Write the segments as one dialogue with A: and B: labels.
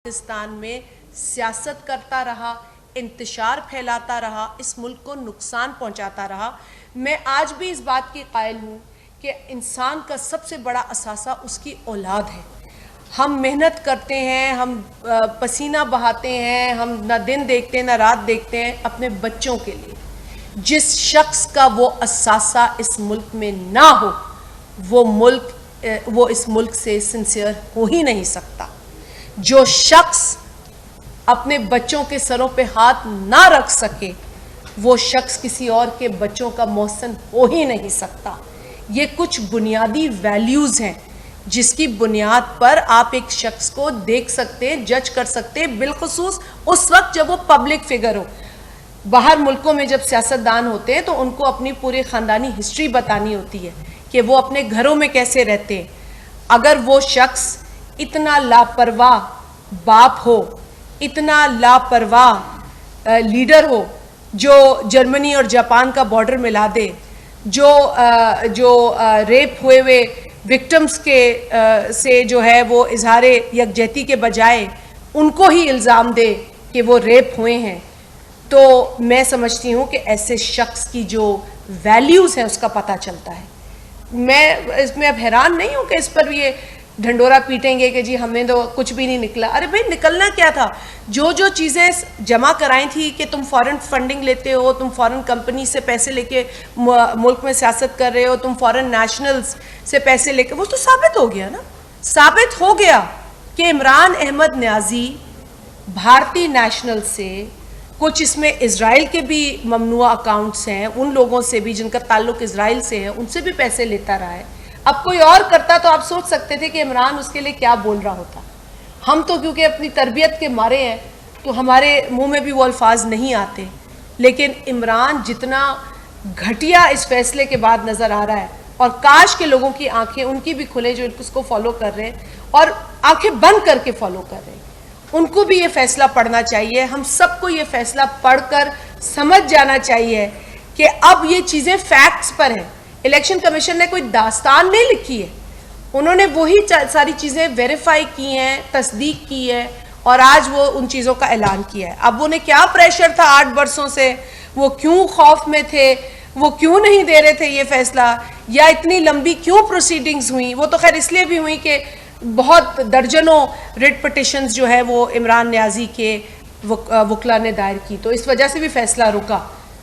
A: पाकिस्तान में सियासत करता रहा, इंतशार फैलाता रहा, इस मुल्क को नुकसान पहुंचाता रहा। मैं आज भी इस बात की कायल हूँ कि इंसान का सबसे बड़ा असासा उसकी औलाद है। हम मेहनत करते हैं, हम पसीना बहाते हैं, हम ना दिन देखते हैं ना रात देखते हैं अपने बच्चों के लिए। जिस शख्स का वो असासा इस मुल्क में ना हो, वो इस मुल्क से सिंसियर हो ही नहीं सकता। जो शख्स अपने बच्चों के सरों पे हाथ ना रख सके, वो शख्स किसी और के बच्चों का मोहसिन हो ही नहीं सकता। ये कुछ बुनियादी वैल्यूज़ हैं जिसकी बुनियाद पर आप एक शख्स को देख सकते हैं, जज कर सकते हैं, बिलखुसूस उस वक्त जब वो पब्लिक फिगर हो। बाहर मुल्कों में जब सियासतदान होते हैं तो उनको अपनी पूरी ख़ानदानी हिस्ट्री बतानी होती है कि वो अपने घरों में कैसे रहते हैं। अगर वो शख्स इतना लापरवाह बाप हो, इतना लापरवाह लीडर हो जो जर्मनी और जापान का बॉर्डर मिला दे, जो रेप हुए विक्टिम्स के से जो है वो इजहारे यकजहती के बजाय उनको ही इल्ज़ाम दे कि वो रेप हुए हैं, तो मैं समझती हूँ कि ऐसे शख्स की जो वैल्यूज़ हैं उसका पता चलता है। मैं इसमें अब हैरान नहीं हूँ कि इस पर ये ढंडोरा पीटेंगे कि जी हमने तो कुछ भी नहीं निकला। अरे भाई, निकलना क्या था? जो चीज़ें जमा कराई थी कि तुम फॉरेन फंडिंग लेते हो, तुम फॉरेन कंपनी से पैसे लेके मुल्क में सियासत कर रहे हो, तुम फॉरेन नेशनल्स से पैसे लेके, वो तो साबित हो गया ना। साबित हो गया कि इमरान अहमद न्याजी भारतीय नेशनल से, कुछ इसमें इजराइल के भी ममनुआ अकाउंट्स हैं, उन लोगों से भी जिनका ताल्लुक इजराइल से है, उनसे भी पैसे लेता रहा है। अब कोई और करता तो आप सोच सकते थे कि इमरान उसके लिए क्या बोल रहा होता। हम तो क्योंकि अपनी तरबियत के मारे हैं तो हमारे मुंह में भी वो अल्फाज नहीं आते, लेकिन इमरान जितना घटिया इस फैसले के बाद नज़र आ रहा है, और काश के लोगों की आंखें उनकी भी खुले जो उसको फॉलो कर रहे हैं और आंखें बंद करके फॉलो कर रहे हैं, उनको भी ये फैसला पढ़ना चाहिए। हम सबको ये फैसला पढ़कर समझ जाना चाहिए कि अब ये चीज़ें फैक्ट्स पर हैं। इलेक्शन कमीशन ने कोई दास्तान नहीं लिखी है, उन्होंने वही सारी चीज़ें वेरीफाई की हैं, तस्दीक की है और आज वो उन चीज़ों का ऐलान किया है। अब उन्हें क्या प्रेशर था 8 बरसों से, वो क्यों खौफ में थे, वो क्यों नहीं दे रहे थे ये फैसला, या इतनी लंबी क्यों प्रोसीडिंग्स हुई? वो तो खैर इसलिए भी हुई कि बहुत दर्जनों रिट पिटिशंस जो है वो इमरान न्याजी के वकला ने दायर की, तो इस वजह से भी फैसला रुका।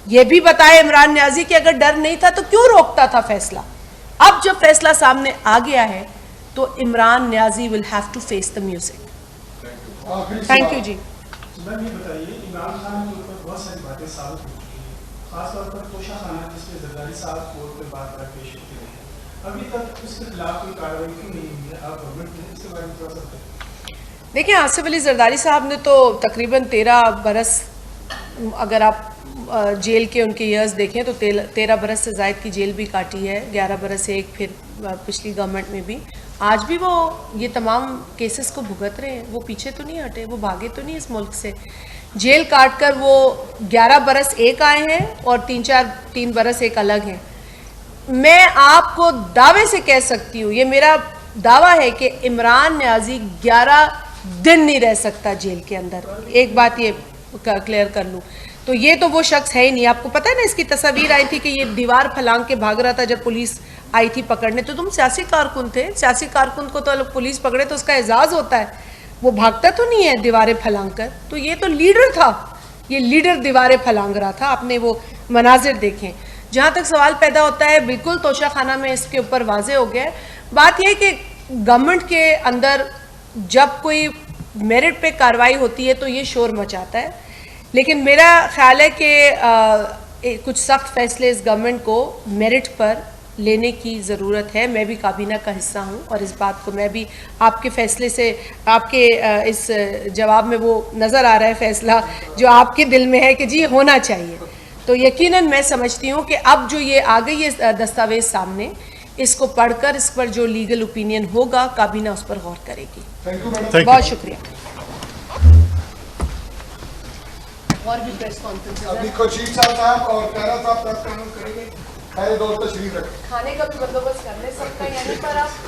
A: ये भी बताया इमरान न्याजी कि अगर डर नहीं था तो क्यों रोकता था फैसला। अब जब फैसला सामने आ गया है तो Imran Niazi will have to face the music. Thank you ji.
B: Ma'am ये बताइए, इमरान खान के ऊपर बहुत सारी बातें साबित हो चुकी हैं, खासतौर पर तोशाखाना जिसमें जरदारी साहब कोर्ट में बात पेश होते रहे, अभी तक उसके खिलाफ कोई कार्रवाई क्यों नहीं हुई है? आप गवर्नमेंट ने इसके बारे में थोड़ा सा बताइए।
A: देखिए, आसिफ अली जरदारी साहब ने तो तकरीबन 13 बरस, अगर आप जेल के उनके ईयर्स देखें तो 13 बरस से ज़ायद की जेल भी काटी है, 11 बरस एक, फिर पिछली गवर्नमेंट में भी। आज भी वो ये तमाम केसेस को भुगत रहे हैं, वो पीछे तो नहीं हटे, वो भागे तो नहीं इस मुल्क से। जेल काट कर वो 11 बरस एक आए हैं और 3 बरस एक अलग हैं। मैं आपको दावे से कह सकती हूँ, ये मेरा दावा है कि इमरान न्याजी 11 दिन नहीं रह सकता जेल के अंदर। एक बात ये क्लियर कर लूँ, तो ये तो वो शख्स है ही नहीं। आपको पता है ना, इसकी तस्वीर आई थी कि ये दीवार फलांग के भाग रहा था जब पुलिस आई थी पकड़ने। तो तुम सियासी कारकुन थे, सियासी कारकुन को तो पुलिस पकड़े तो उसका एजाज़ होता है, वो भागता तो नहीं है दीवारें फलांग कर। तो ये तो लीडर था, ये लीडर दीवारें फलांग रहा था। आपने वो मनाजिर देखें। जहाँ तक सवाल पैदा होता है, बिल्कुल तोशाखाना में इसके ऊपर वाजे हो गया है। बात यह कि गवर्नमेंट के अंदर जब कोई मेरिट पे कार्रवाई होती है तो ये शोर मचाता है, लेकिन मेरा ख्याल है कि कुछ सख्त फैसले इस गवर्नमेंट को मेरिट पर लेने की ज़रूरत है। मैं भी काबीना का हिस्सा हूँ और इस बात को मैं भी आपके फैसले से, आपके इस जवाब में वो नज़र आ रहा है फैसला जो आपके दिल में है कि जी होना चाहिए। तो यकीनन मैं समझती हूँ कि अब जो ये आ गई है दस्तावेज सामने, इसको पढ़कर इस पर जो लीगल ओपिनियन होगा काबीना उस पर गौर करेगी। बहुत शुक्रिया। और भी प्रेस कॉन्फ्रेंस
C: अभी खुर्शीद साहब और तारा साहब प्रेस कॉन्फ्रेंस करेंगे, पहले दौर तशरीफ रखें।
A: खाने का भी बंदोबस्त कर ले सकता है, यानी पर आप